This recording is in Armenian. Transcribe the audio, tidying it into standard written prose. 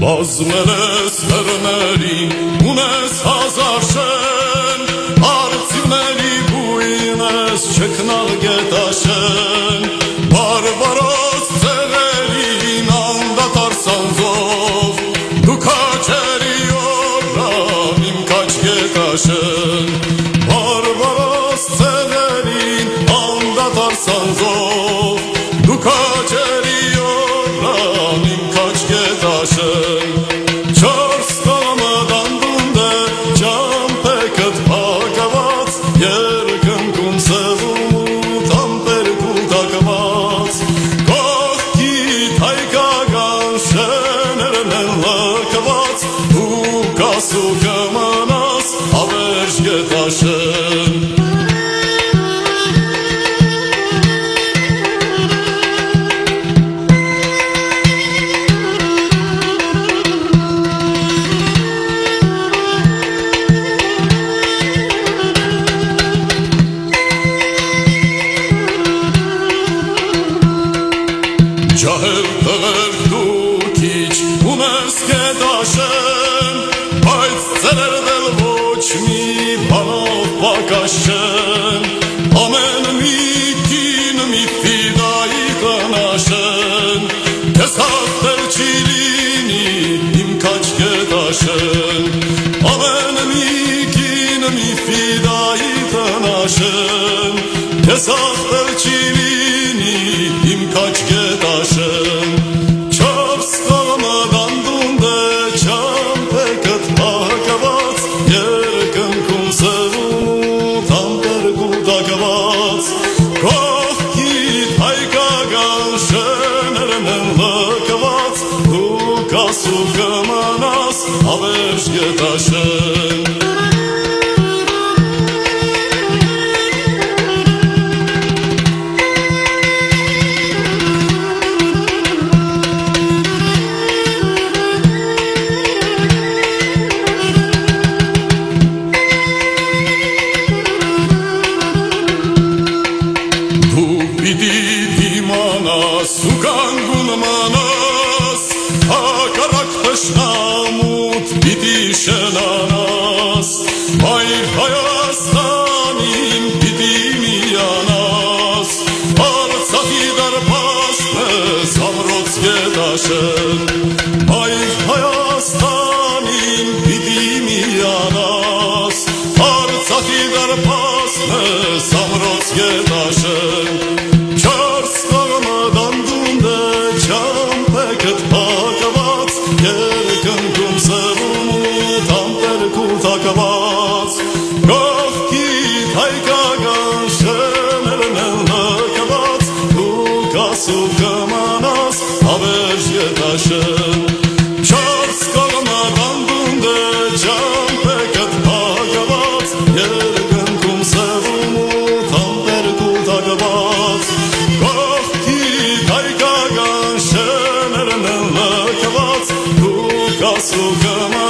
Բազմել ես հրների, ունես հազար շեն, արծիվների բույն ես չքնալ գետաշեն, բարբարոս ծեղերին անդատար սանձով, դու քաչերի օրրան իմ քաչ գետաշեն, բարբարոս ծեղերին անդատար սանձով, դու քաչերի օրրան իմ քաչ գետաշեն, չորս կամը դանդունդ է ճամպեքըտ պակված, երկնքում սևում ու տամպեր կուտակված, կողքիդ հայկական շեներն են լքված, ու կասու կմնաս ավերջ գետաշեն, Ջահել տղեր դու քիչ ունես գետաշեն, բայց ծերերդ էլ ոչ մի բանով պակաս չեն, ամեն մի կին մի ֆիդայի տնաշեն, քեզ հաղթել չի լինի իմ քաչ գետաշեն, ամեն մի կին մի ֆիդայի տնաշեն, քեզ հաղթել չի լինի իմ քաչ գետաշեն, չորս կամը դանդունդ է ճամպեքըտ պակված, երկնքում սևում ու տամպեր կուտակված, կողքիդ հայկական շեներն են լքված, դու կասու կմնաս ավերջ գետաշեն, ու կանգուն մանաս, հակառակ թշնամուտ պիտի շենանաս, մայր Հայաստանին պիտի միանաս, Արցախի դարպասն ես ամրոց գետաշեն, մայր Հայաստանին պիտի միանաս, Արցախի դարպասն ես ամրոց գետաշեն, ճամպեքըտ պակված, երկնքում սևում ու տամպեր կուտակված, կողքիդ հայկական շեներն են լքված, դու կասու կմնաս ավերջ գետաշեն, չորս կողմը դանդունդ է ճամպեքըտ պակված, երկնքում սևում ու տամպեր կուտակված, կողքիդ հայկական շեներն են լքված, դու կասու կմնաս